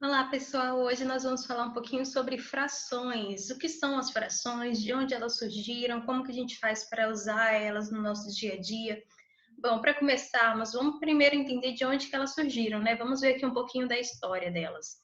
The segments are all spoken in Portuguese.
Olá, pessoal. Hoje nós vamos falar um pouquinho sobre frações. O que são as frações, de onde elas surgiram, como que a gente faz para usar elas no nosso dia a dia. Bom, para começarmos, vamos primeiro entender de onde que elas surgiram, né? Vamos ver aqui um pouquinho da história delas.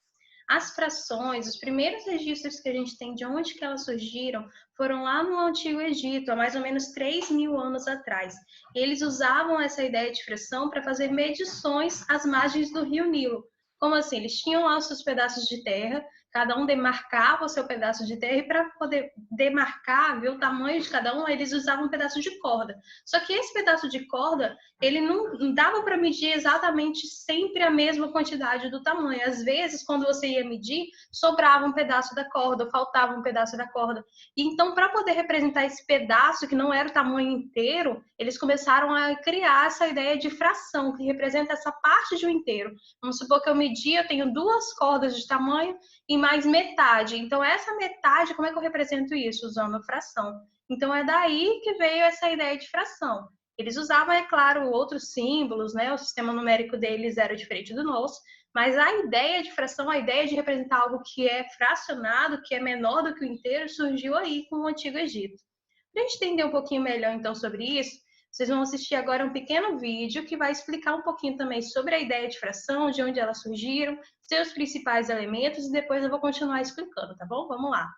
As frações, os primeiros registros que a gente tem de onde que elas surgiram foram lá no Antigo Egito, há mais ou menos 3.000 anos atrás. Eles usavam essa ideia de fração para fazer medições às margens do rio Nilo. Como assim? Eles tinham lá os seus pedaços de terra, cada um demarcava o seu pedaço de terra, e para poder demarcar, ver o tamanho de cada um, eles usavam um pedaço de corda. Só que esse pedaço de corda, ele não dava para medir exatamente sempre a mesma quantidade do tamanho. Às vezes, quando você ia medir, sobrava um pedaço da corda, faltava um pedaço da corda. E então, para poder representar esse pedaço, que não era o tamanho inteiro, eles começaram a criar essa ideia de fração, que representa essa parte de um inteiro. Vamos supor que eu medi, eu tenho duas cordas de tamanho e mais metade. Então, essa metade, como é que eu represento isso? Usando a fração. Então, é daí que veio essa ideia de fração. Eles usavam, é claro, outros símbolos, né? O sistema numérico deles era diferente do nosso, mas a ideia de fração, a ideia de representar algo que é fracionado, que é menor do que o inteiro, surgiu aí com o Antigo Egito. Para a gente entender um pouquinho melhor, então, sobre isso, vocês vão assistir agora um pequeno vídeo que vai explicar um pouquinho também sobre a ideia de fração, de onde elas surgiram, seus principais elementos, e depois eu vou continuar explicando, tá bom? Vamos lá.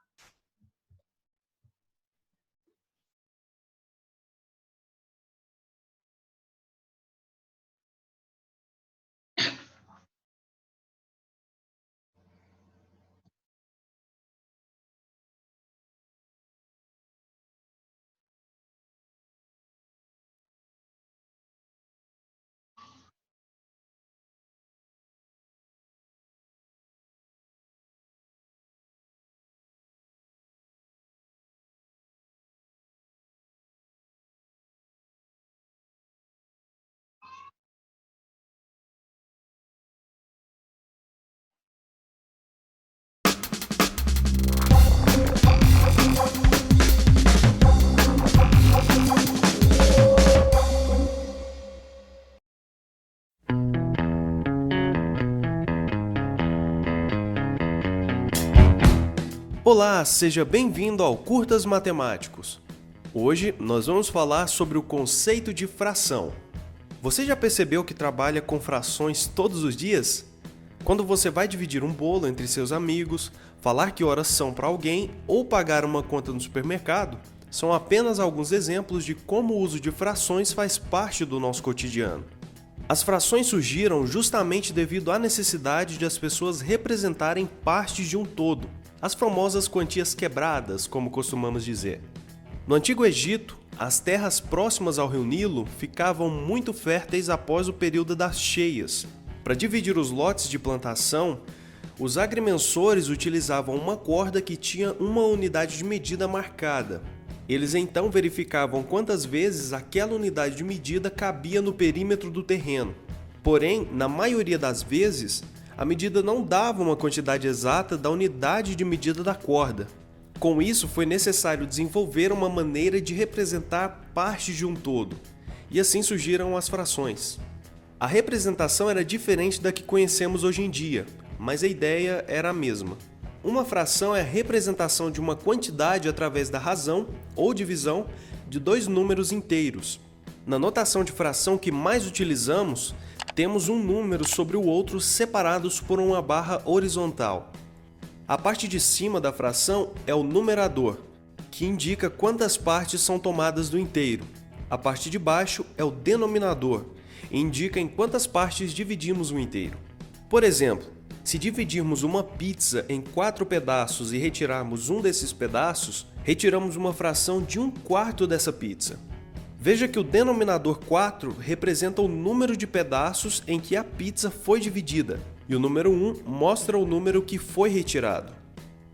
Olá, seja bem-vindo ao Curtas Matemáticos. Hoje nós vamos falar sobre o conceito de fração. Você já percebeu que trabalha com frações todos os dias? Quando você vai dividir um bolo entre seus amigos, falar que horas são para alguém ou pagar uma conta no supermercado, são apenas alguns exemplos de como o uso de frações faz parte do nosso cotidiano. As frações surgiram justamente devido à necessidade de as pessoas representarem partes de um todo, as famosas quantias quebradas, como costumamos dizer. No Antigo Egito, as terras próximas ao rio Nilo ficavam muito férteis após o período das cheias. Para dividir os lotes de plantação, os agrimensores utilizavam uma corda que tinha uma unidade de medida marcada. Eles então verificavam quantas vezes aquela unidade de medida cabia no perímetro do terreno. Porém, na maioria das vezes, a medida não dava uma quantidade exata da unidade de medida da corda. Com isso, foi necessário desenvolver uma maneira de representar partes de um todo, e assim surgiram as frações. A representação era diferente da que conhecemos hoje em dia, mas a ideia era a mesma. Uma fração é a representação de uma quantidade através da razão ou divisão de dois números inteiros. Na notação de fração que mais utilizamos, temos um número sobre o outro separados por uma barra horizontal. A parte de cima da fração é o numerador, que indica quantas partes são tomadas do inteiro. A parte de baixo é o denominador, e indica em quantas partes dividimos o inteiro. Por exemplo, se dividirmos uma pizza em 4 pedaços e retirarmos um desses pedaços, retiramos uma fração de 1/4 dessa pizza. Veja que o denominador 4 representa o número de pedaços em que a pizza foi dividida, e o número 1 mostra o número que foi retirado.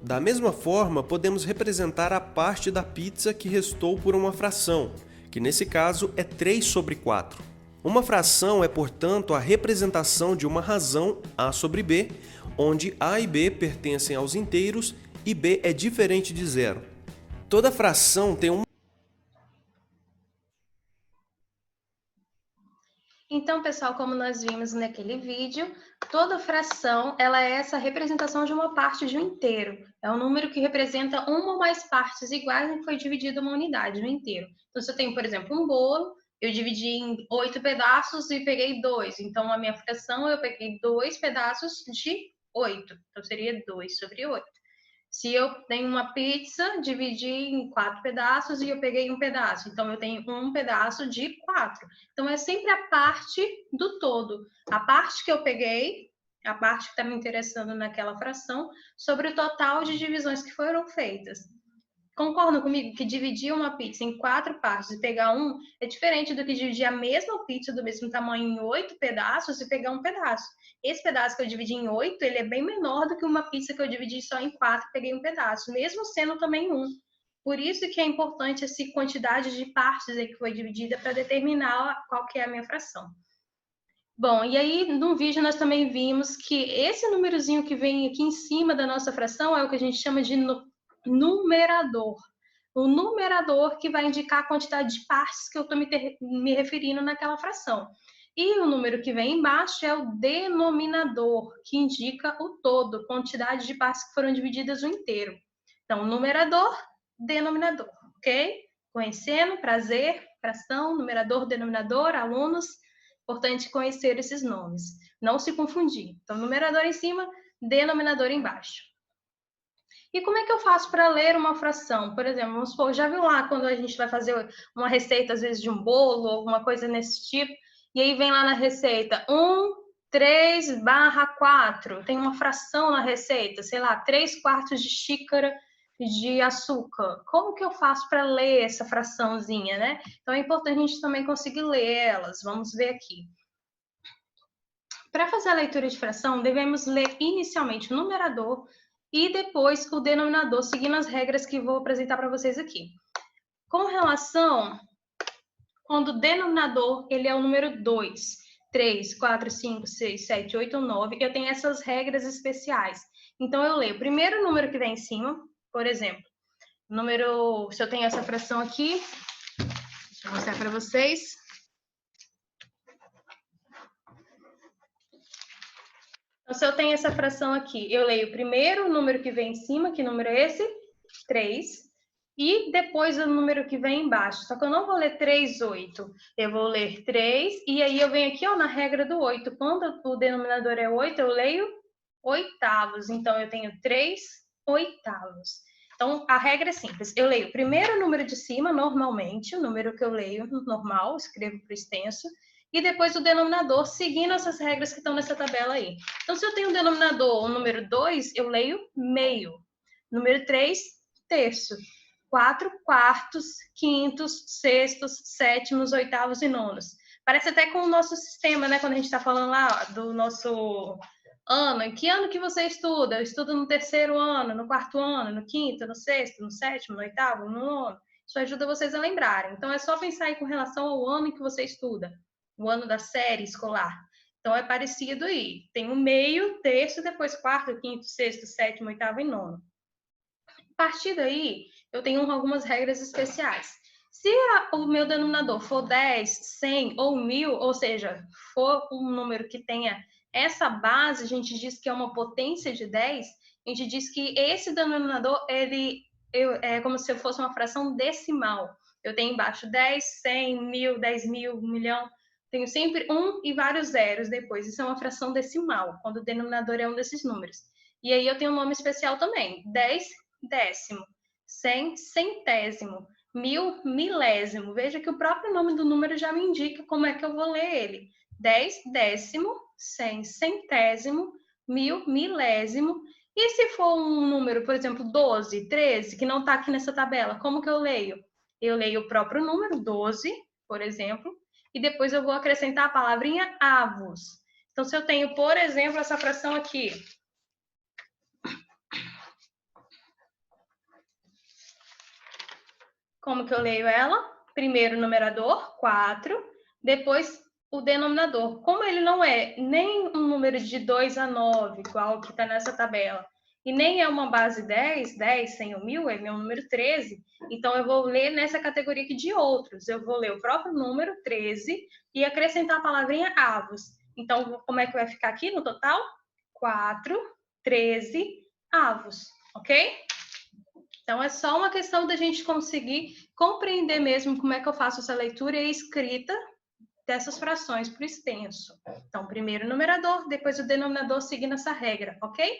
Da mesma forma, podemos representar a parte da pizza que restou por uma fração, que nesse caso é 3/4. Uma fração é, portanto, a representação de uma razão A sobre B, onde A e B pertencem aos inteiros e B é diferente de zero. Toda fração tem um. Então, pessoal, como nós vimos naquele vídeo, toda fração ela é essa representação de uma parte de um inteiro. É um número que representa uma ou mais partes iguais em que foi dividida uma unidade, um inteiro. Então, se eu tenho, por exemplo, um bolo, eu dividi em 8 pedaços e peguei 2. Então, a minha fração, eu peguei 2 pedaços de 8. Então, seria 2 sobre 8. Se eu tenho uma pizza, dividi em 4 pedaços e eu peguei um pedaço. Então, eu tenho um pedaço de 4. Então, é sempre a parte do todo. A parte que eu peguei, a parte que está me interessando naquela fração, sobre o total de divisões que foram feitas. Concordam comigo que dividir uma pizza em 4 partes e pegar um é diferente do que dividir a mesma pizza do mesmo tamanho em 8 pedaços e pegar um pedaço. Esse pedaço que eu dividi em 8, ele é bem menor do que uma pizza que eu dividi só em 4 e peguei um pedaço, mesmo sendo também um. Por isso que é importante essa quantidade de partes aí que foi dividida para determinar qual que é a minha fração. Bom, e aí no vídeo nós também vimos que esse númerozinho que vem aqui em cima da nossa fração é o que a gente chama de numerador. O numerador que vai indicar a quantidade de partes que eu estou me referindo naquela fração. E o número que vem embaixo é o denominador, que indica o todo, quantidade de partes que foram divididas o inteiro. Então, numerador, denominador, ok? Conhecendo, prazer, fração, numerador, denominador, alunos. Importante conhecer esses nomes, não se confundir. Então, numerador em cima, denominador embaixo. E como é que eu faço para ler uma fração? Por exemplo, vamos supor, já viu lá quando a gente vai fazer uma receita, às vezes, de um bolo, alguma coisa nesse tipo, e aí vem lá na receita 1/3/4. Tem uma fração na receita, sei lá, 3/4 de xícara de açúcar. Como que eu faço para ler essa fraçãozinha, né? Então é importante a gente também conseguir ler elas. Vamos ver aqui. Para fazer a leitura de fração, devemos ler inicialmente o numerador e depois o denominador, seguindo as regras que vou apresentar para vocês aqui. Com relação, quando o denominador ele é o número 2, 3, 4, 5, 6, 7, 8, 9, eu tenho essas regras especiais. Então, eu leio o primeiro número que vem em cima, por exemplo, se eu tenho essa fração aqui, deixa eu mostrar para vocês. Então, se eu tenho essa fração aqui, eu leio primeiro o número que vem em cima, que número é esse? 3. E depois o número que vem embaixo. Só que eu não vou ler 3, 8. Eu vou ler 3, e aí eu venho aqui ó, na regra do 8. Quando o denominador é 8, eu leio oitavos. Então, eu tenho 3 oitavos. Então, a regra é simples. Eu leio o primeiro número de cima, normalmente, o número que eu leio normal, escrevo para o extenso, e depois o denominador, seguindo essas regras que estão nessa tabela aí. Então, se eu tenho um denominador, o número 2, eu leio meio. Número 3, terço. 4 quartos, quintos, sextos, sétimos, oitavos e nonos. Parece até com o nosso sistema, né? Quando a gente está falando lá ó, do nosso ano. Em que ano que você estuda? Eu estudo no terceiro ano, no quarto ano, no quinto, no sexto, no sétimo, no oitavo, no nono. Isso ajuda vocês a lembrarem. Então, é só pensar aí com relação ao ano em que você estuda. O ano da série escolar. Então, é parecido aí. Tem o meio, terço, depois quarto, quinto, sexto, sétimo, oitavo e nono. A partir daí, eu tenho algumas regras especiais. Se o meu denominador for 10, 100 ou 1000, ou seja, for um número que tenha essa base, a gente diz que é uma potência de 10, a gente diz que esse denominador é como se fosse uma fração decimal. Eu tenho embaixo 10, 100, 1000, 10.000, 1 milhão. Tenho sempre 1 e vários zeros depois. Isso é uma fração decimal, quando o denominador é um desses números. E aí eu tenho um nome especial também, 10 décimo, 100 centésimo, 1000 milésimo. Veja que o próprio nome do número já me indica como é que eu vou ler ele. 10 décimo, 100 centésimo, 1000 milésimo. E se for um número, por exemplo, 12, 13, que não está aqui nessa tabela, como que eu leio? Eu leio o próprio número, 12, por exemplo, e depois eu vou acrescentar a palavrinha avos. Então, se eu tenho, por exemplo, essa fração aqui, como que eu leio ela? Primeiro o numerador, 4, depois o denominador. Como ele não é nem um número de 2 a 9, igual que está nessa tabela, e nem é uma base 10, 10, 100 ou 1000, é meu número 13. Então, eu vou ler nessa categoria aqui de outros. Eu vou ler o próprio número, 13, e acrescentar a palavrinha avos. Então, como é que vai ficar aqui no total? 4, 13 avos, ok? Então, é só uma questão da gente conseguir compreender mesmo como é que eu faço essa leitura e escrita dessas frações por extenso. Então, primeiro o numerador, depois o denominador seguindo essa regra, ok?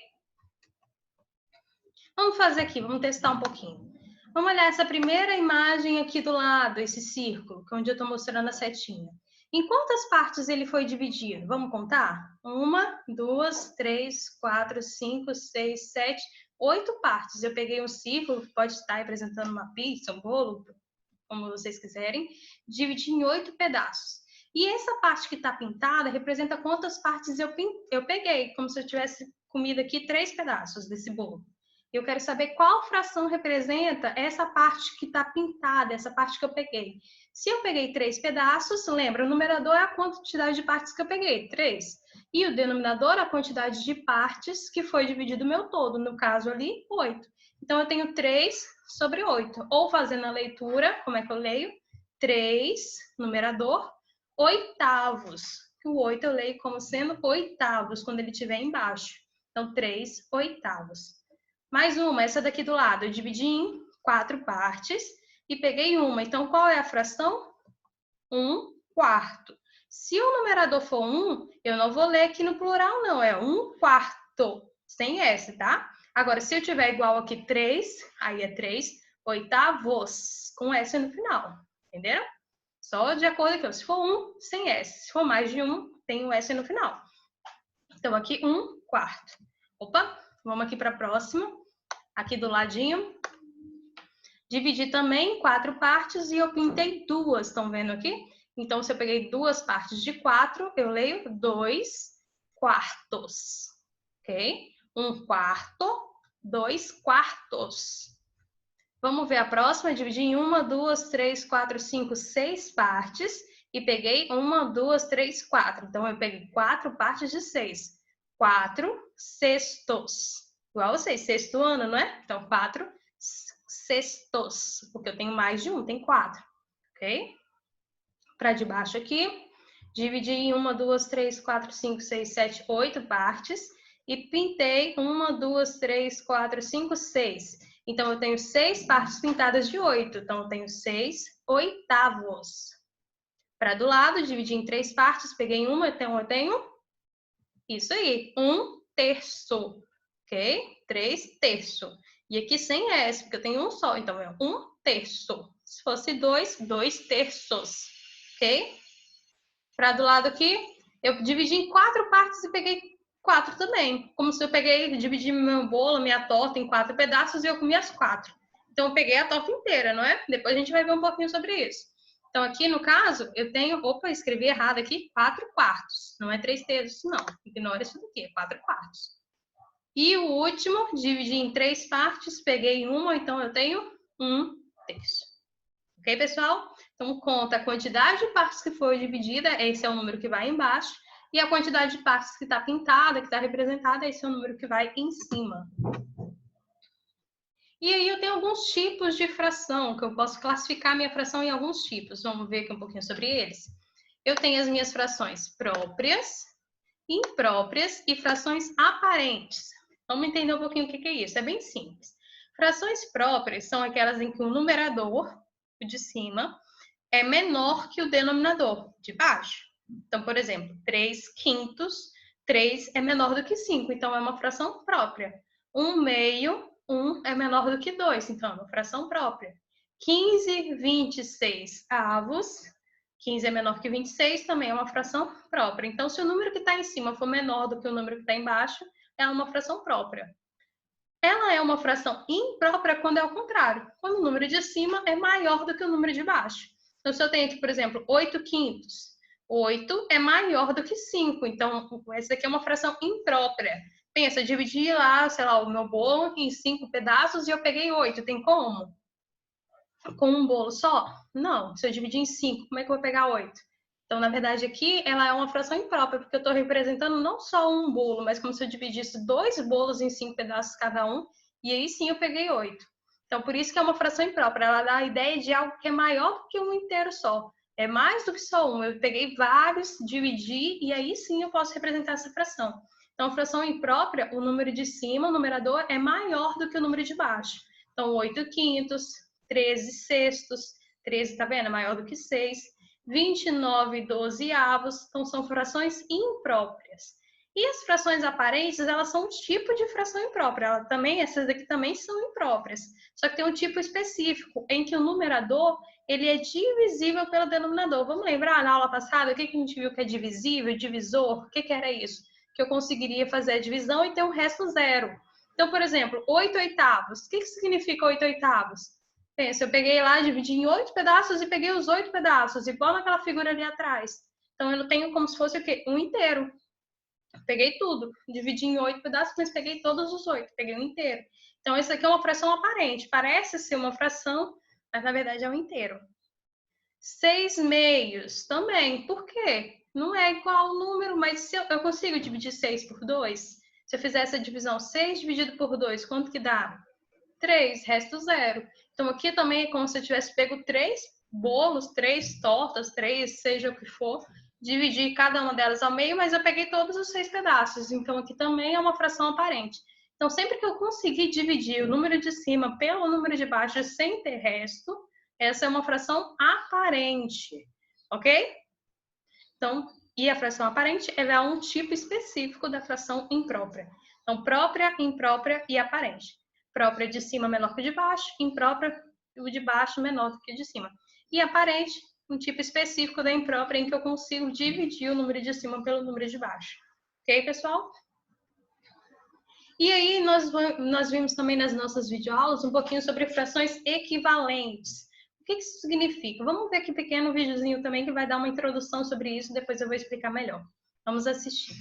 Vamos fazer aqui, vamos testar um pouquinho. Vamos olhar essa primeira imagem aqui do lado, esse círculo, que é onde eu estou mostrando a setinha. Em quantas partes ele foi dividido? Vamos contar? 1, 2, 3, 4, 5, 6, 7, 8 partes. Eu peguei um círculo, que pode estar representando uma pizza, um bolo, como vocês quiserem, dividi em 8 pedaços. E essa parte que está pintada representa quantas partes eu peguei, como se eu tivesse comido aqui 3 pedaços desse bolo. Eu quero saber qual fração representa essa parte que está pintada, essa parte que eu peguei. Se eu peguei 3 pedaços, lembra, o numerador é a quantidade de partes que eu peguei, 3. E o denominador é a quantidade de partes que foi dividido o meu todo, no caso ali, 8. Então, eu tenho 3 sobre 8. Ou fazendo a leitura, como é que eu leio? 3, numerador, oitavos. O 8 eu leio como sendo oitavos, quando ele estiver embaixo. Então, 3 oitavos. Mais uma, essa daqui do lado, eu dividi em 4 partes e peguei uma. Então, qual é a fração? 1 quarto. Se o numerador for 1, eu não vou ler aqui no plural, não. É 1 quarto, sem S, tá? Agora, se eu tiver igual aqui 3, aí é 3 oitavos, com S no final. Entenderam? Só de acordo aqui. Se for 1, sem S. Se for mais de 1, tem o S no final. Então, aqui 1 quarto. Opa! Vamos aqui para a próxima. Aqui do ladinho. Dividi também em 4 partes e eu pintei 2. Estão vendo aqui? Então, se eu peguei 2 partes de 4, eu leio 2 quartos. Ok? 1 quarto, 2 quartos. Vamos ver a próxima. Dividi em 1, 2, 3, 4, 5, 6 partes e peguei 1, 2, 3, 4. Então, eu peguei 4 partes de 6. 4 sextos. Igual vocês, sexto ano, não é? Então, 4 sextos, porque eu tenho mais de um, tem 4, ok? Para de baixo aqui, dividi em 1, 2, 3, 4, 5, 6, 7, 8 partes e pintei 1, 2, 3, 4, 5, 6. Então, eu tenho 6 partes pintadas de 8, então eu tenho 6 oitavos. Para do lado, dividi em 3 partes, peguei uma, então eu tenho isso aí, 1 terço, ok? 3 terço. E aqui sem S, porque eu tenho um só, então é 1 terço. Se fosse 2, 2 terços, ok? Para do lado aqui, eu dividi em 4 partes e peguei 4 também. Como se eu dividi meu bolo, minha torta em 4 pedaços e eu comi as 4. Então eu peguei a torta inteira, não é? Depois a gente vai ver um pouquinho sobre isso. Então aqui no caso, eu tenho, opa, escrevi errado aqui, 4 quartos. Não é 3 terços, não. Ignora isso daqui, é 4 quartos. E o último, dividi em 3 partes, peguei uma, então eu tenho 1 terço. Ok, pessoal? Então, conta a quantidade de partes que foi dividida, esse é o número que vai embaixo, e a quantidade de partes que está pintada, que está representada, esse é o número que vai em cima. E aí eu tenho alguns tipos de fração, que eu posso classificar a minha fração em alguns tipos. Vamos ver aqui um pouquinho sobre eles. Eu tenho as minhas frações próprias, impróprias e frações aparentes. Vamos entender um pouquinho o que é isso. É bem simples. Frações próprias são aquelas em que o numerador, o de cima, é menor que o denominador, de baixo. Então, por exemplo, 3 quintos, 3 é menor do que 5, então é uma fração própria. 1 meio, 1 é menor do que 2, então é uma fração própria. 15, 26 avos, 15 é menor que 26, também é uma fração própria. Então, se o número que está em cima for menor do que o número que está embaixo, é uma fração própria. Ela é uma fração imprópria quando é o contrário, quando o número de cima é maior do que o número de baixo. Então, se eu tenho aqui, por exemplo, 8 quintos, 8 é maior do que 5, então essa aqui é uma fração imprópria. Pensa, eu dividi lá, sei lá, o meu bolo em 5 pedaços e eu peguei 8, tem como? Com um bolo só? Não. Se eu dividir em 5, como é que eu vou pegar 8? Então, na verdade, aqui ela é uma fração imprópria, porque eu estou representando não só um bolo, mas como se eu dividisse 2 bolos em 5 pedaços cada um, e aí sim eu peguei 8. Então, por isso que é uma fração imprópria. Ela dá a ideia de algo que é maior do que um inteiro só. É mais do que só um. Eu peguei vários, dividi, e aí sim eu posso representar essa fração. Então, fração imprópria, o número de cima, o numerador, é maior do que o número de baixo. Então, 8 quintos, 13 sextos, 13, tá vendo? É maior do que 6. 29 dozeavos, então são frações impróprias. E as frações aparentes, elas são um tipo de fração imprópria. Essas daqui também são impróprias. Só que tem um tipo específico, em que o numerador ele é divisível pelo denominador. Vamos lembrar na aula passada o que a gente viu que é divisível, divisor? O que era isso? Que eu conseguiria fazer a divisão e ter um resto zero. Então, por exemplo, 8 oitavos. O que significa 8 oitavos? Pensa, eu peguei lá, dividi em 8 pedaços e peguei os 8 pedaços, igual naquela figura ali atrás. Então, eu tenho como se fosse o quê? Um inteiro. Peguei tudo, dividi em 8 pedaços, mas peguei todos os 8, peguei um inteiro. Então, isso aqui é uma fração aparente. Parece ser uma fração, mas na verdade é um inteiro. 6 meios também. Por quê? Não é igual o número, mas se eu consigo dividir 6 por 2? Se eu fizer essa divisão 6 dividido por 2, quanto que dá? 3, resto zero. Então, aqui também é como se eu tivesse pego 3 bolos, 3 tortas, 3, seja o que for, dividir cada uma delas ao meio, mas eu peguei todos os 6 pedaços. Então, aqui também é uma fração aparente. Então, sempre que eu conseguir dividir o número de cima pelo número de baixo sem ter resto, essa é uma fração aparente, ok? Então, e a fração aparente, ela é um tipo específico da fração imprópria. Então, própria, imprópria e aparente. Própria de cima menor que o de baixo, imprópria o de baixo menor do que o de cima. E aparente, um tipo específico da imprópria em que eu consigo dividir o número de cima pelo número de baixo. Ok, pessoal? E aí, nós vimos também nas nossas videoaulas um pouquinho sobre frações equivalentes. O que isso significa? Vamos ver aqui um pequeno videozinho também que vai dar uma introdução sobre isso, depois eu vou explicar melhor. Vamos assistir.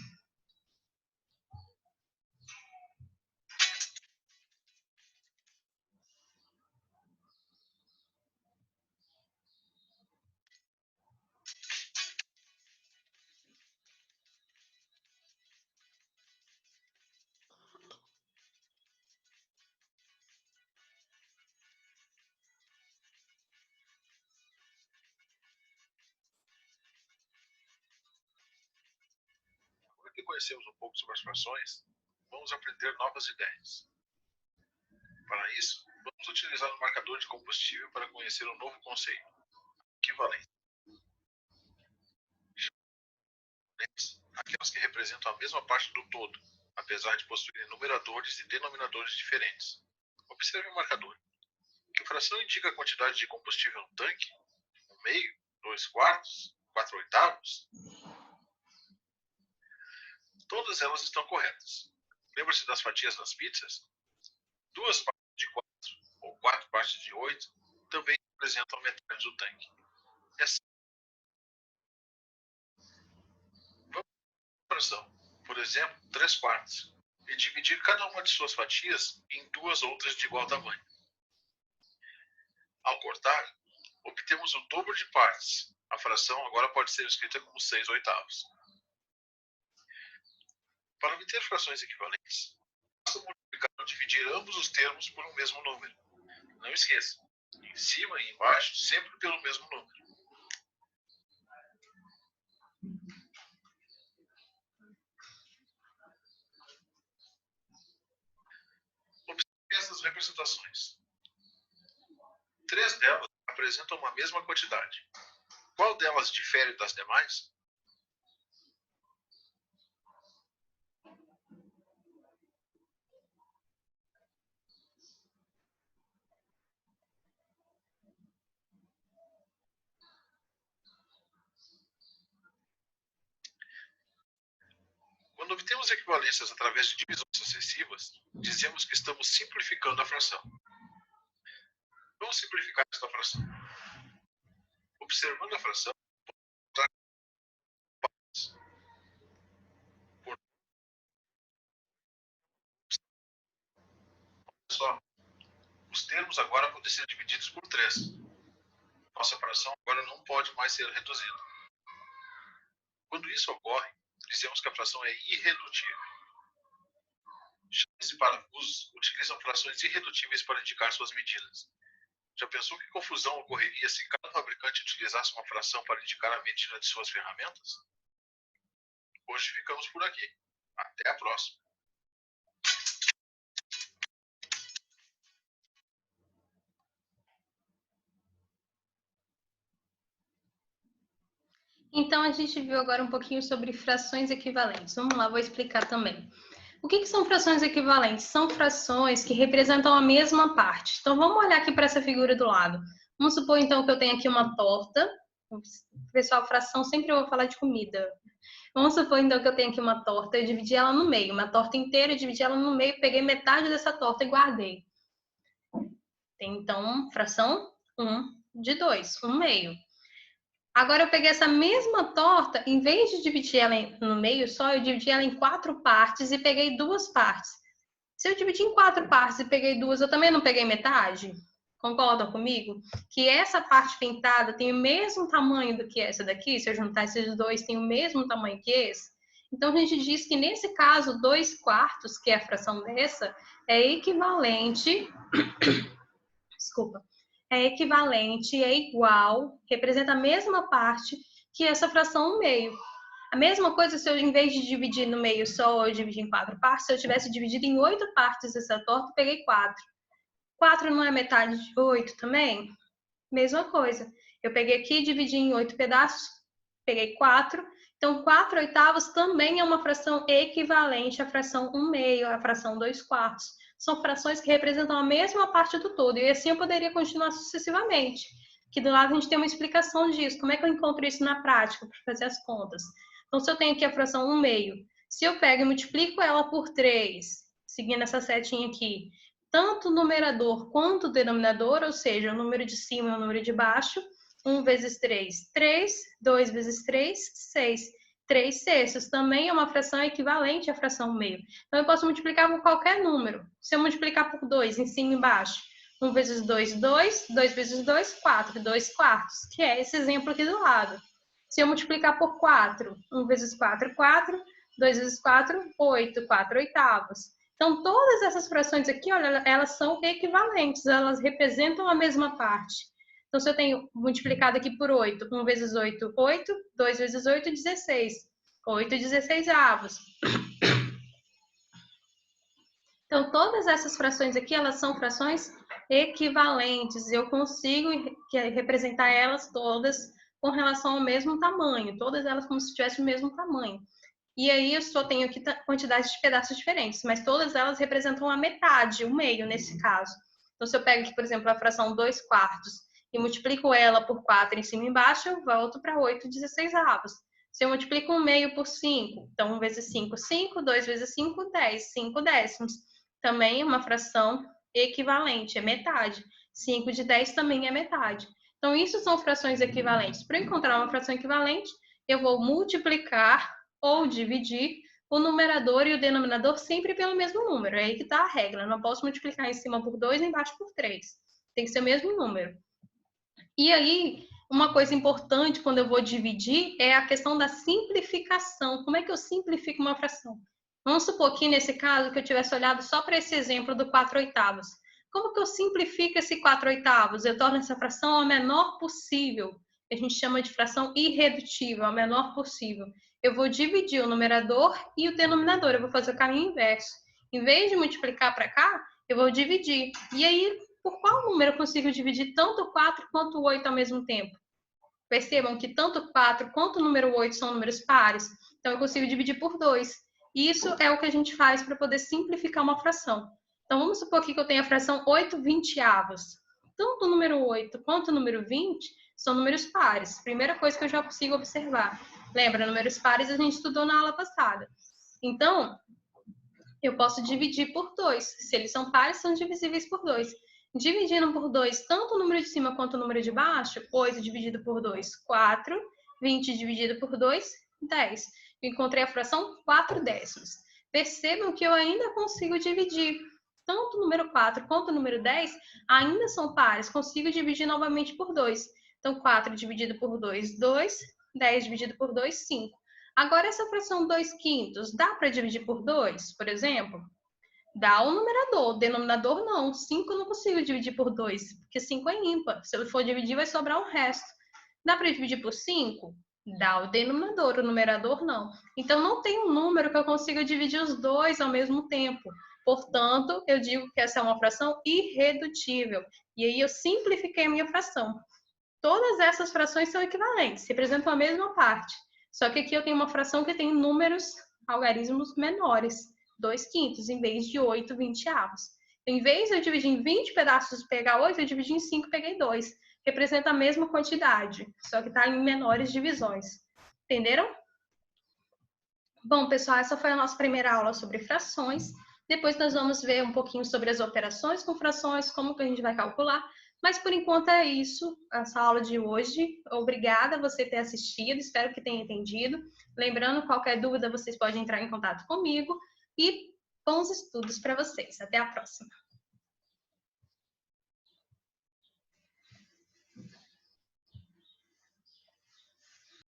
Agora que conhecemos um pouco sobre as frações, vamos aprender novas ideias. Para isso, vamos utilizar um marcador de combustível para conhecer um novo conceito: equivalência. Aquelas que representam a mesma parte do todo, apesar de possuírem numeradores e denominadores diferentes. Observe o marcador. Que fração indica a quantidade de combustível no tanque? 1/2, 2/4, 4/8? Todas elas estão corretas. Lembra-se das fatias das pizzas? 2 partes de 4 ou 4 partes de 8 também representam metade do tanque. Vamos à fração, por exemplo, 3 partes, e dividir cada uma de suas fatias em 2 outras de igual tamanho. Ao cortar, obtemos o dobro de partes. A fração agora pode ser escrita como 6/8. Para obter frações equivalentes, basta multiplicar ou dividir ambos os termos por um mesmo número. Não esqueça, em cima e embaixo, sempre pelo mesmo número. Observe essas representações. 3 delas apresentam uma mesma quantidade. Qual delas difere das demais? Quando obtemos equivalências através de divisões sucessivas, dizemos que estamos simplificando a fração. Vamos simplificar esta fração. Observando a fração, por só, os termos agora podem ser divididos por 3. Nossa fração agora não pode mais ser reduzida. Quando isso ocorre, dizemos que a fração é irredutível. Chaves e parafusos utilizam frações irredutíveis para indicar suas medidas. Já pensou que confusão ocorreria se cada fabricante utilizasse uma fração para indicar a medida de suas ferramentas? Hoje ficamos por aqui. Até a próxima! Então, a gente viu agora um pouquinho sobre frações equivalentes. Vamos lá, vou explicar também. O que são frações equivalentes? São frações que representam a mesma parte. Então, vamos olhar aqui para essa figura do lado. Vamos supor, então, que eu tenho aqui uma torta. Pessoal, fração sempre eu vou falar de comida. Vamos supor, então, que eu tenho aqui uma torta. Eu dividi ela no meio. Uma torta inteira, eu dividi ela no meio, peguei metade dessa torta e guardei. Tem, então, fração 1 de 2, 1/2. Agora, eu peguei essa mesma torta, em vez de dividir ela no meio só, eu dividi ela em 4 partes e peguei 2 partes. Se eu dividir em 4 partes e peguei 2, eu também não peguei metade? Concordam comigo? Que essa parte pintada tem o mesmo tamanho do que essa daqui? Se eu juntar esses dois, tem o mesmo tamanho que esse? Então, a gente diz que, nesse caso, 2/4, que é a fração dessa, é equivalente... Desculpa. É equivalente, é igual, representa a mesma parte que essa fração 1/2. A mesma coisa se eu, em vez de dividir no meio só, eu dividir em 4 partes, se eu tivesse dividido em 8 partes essa torta, eu peguei 4. 4 não é metade de 8 também? Mesma coisa. Eu peguei aqui, dividi em 8 pedaços, peguei 4. Então, 4/8 também é uma fração equivalente à fração 1/2, à fração 2/4. São frações que representam a mesma parte do todo. E assim eu poderia continuar sucessivamente. Aqui do lado a gente tem uma explicação disso. Como é que eu encontro isso na prática para fazer as contas? Então, se eu tenho aqui a fração 1/2, se eu pego e multiplico ela por 3, seguindo essa setinha aqui, tanto o numerador quanto o denominador, ou seja, o número de cima e o número de baixo, 1 vezes 3, 3, 2 vezes 3, 6. 3/6 também é uma fração equivalente à fração 1/2. Então, eu posso multiplicar por qualquer número. Se eu multiplicar por 2, em cima e embaixo, 1 vezes 2, 2. 2 vezes 2, 4. 2/4, que é esse exemplo aqui do lado. Se eu multiplicar por 4, 1 vezes 4, 4. 2 vezes 4, 8. 4/8. Então, todas essas frações aqui, olha, elas são equivalentes, elas representam a mesma parte. Então, se eu tenho multiplicado aqui por 8, 1 vezes 8, 8, 2 vezes 8, 16. 8/16. Então, todas essas frações aqui, elas são frações equivalentes. Eu consigo representar elas todas com relação ao mesmo tamanho. Todas elas como se tivessem o mesmo tamanho. E aí, eu só tenho aqui quantidades de pedaços diferentes, mas todas elas representam a metade, o meio, nesse caso. Então, se eu pego aqui, por exemplo, a fração 2/4 e multiplico ela por 4 em cima e embaixo, eu volto para 8/16. Se eu multiplico 1/2 por 5, então 1 vezes 5, 5, 2 vezes 5, 10, 5 décimos. Também é uma fração equivalente, é metade. 5 de 10 também é metade. Então, isso são frações equivalentes. Para encontrar uma fração equivalente, eu vou multiplicar ou dividir o numerador e o denominador sempre pelo mesmo número. É aí que está a regra. Eu não posso multiplicar em cima por 2 e embaixo por 3. Tem que ser o mesmo número. E aí, uma coisa importante quando eu vou dividir é a questão da simplificação. Como é que eu simplifico uma fração? Vamos supor que, nesse caso, que eu tivesse olhado só para esse exemplo do 4/8. Como que eu simplifico esse 4/8? Eu torno essa fração a menor possível. A gente chama de fração irredutível, a menor possível. Eu vou dividir o numerador e o denominador. Eu vou fazer o caminho inverso. Em vez de multiplicar para cá, eu vou dividir. E aí, por qual número eu consigo dividir tanto o 4 quanto o 8 ao mesmo tempo? Percebam que tanto o 4 quanto o número 8 são números pares. Então, eu consigo dividir por 2. Isso é o que a gente faz para poder simplificar uma fração. Então, vamos supor aqui que eu tenho a fração 8/20. Tanto o número 8 quanto o número 20 são números pares. Primeira coisa que eu já consigo observar. Lembra, números pares a gente estudou na aula passada. Então, eu posso dividir por 2. Se eles são pares, são divisíveis por 2. Dividindo por 2, tanto o número de cima quanto o número de baixo, 8 dividido por 2, 4. 20 dividido por 2, 10. Encontrei a fração 4 décimos. Percebam que eu ainda consigo dividir. Tanto o número 4 quanto o número 10 ainda são pares. Consigo dividir novamente por 2. Então, 4 dividido por 2, 2. 10 dividido por 2, 5. Agora, essa fração 2/5 dá para dividir por 2, por exemplo? Dá o numerador, o denominador não. 5 eu não consigo dividir por 2, porque 5 é ímpar. Se eu for dividir, vai sobrar um resto. Dá para dividir por 5? Dá o denominador, o numerador não. Então, não tem um número que eu consiga dividir os dois ao mesmo tempo. Portanto, eu digo que essa é uma fração irredutível. E aí eu simplifiquei a minha fração. Todas essas frações são equivalentes, representam a mesma parte. Só que aqui eu tenho uma fração que tem números algarismos menores, 2/5, em vez de 8/20. Em vez de eu dividir em 20 pedaços e pegar 8, eu dividi em 5 e peguei 2. Representa a mesma quantidade, só que está em menores divisões. Entenderam? Bom, pessoal, essa foi a nossa primeira aula sobre frações. Depois nós vamos ver um pouquinho sobre as operações com frações, como que a gente vai calcular. Mas por enquanto é isso, essa aula de hoje. Obrigada por você ter assistido, espero que tenha entendido. Lembrando, qualquer dúvida vocês podem entrar em contato comigo. E bons estudos para vocês. Até a próxima!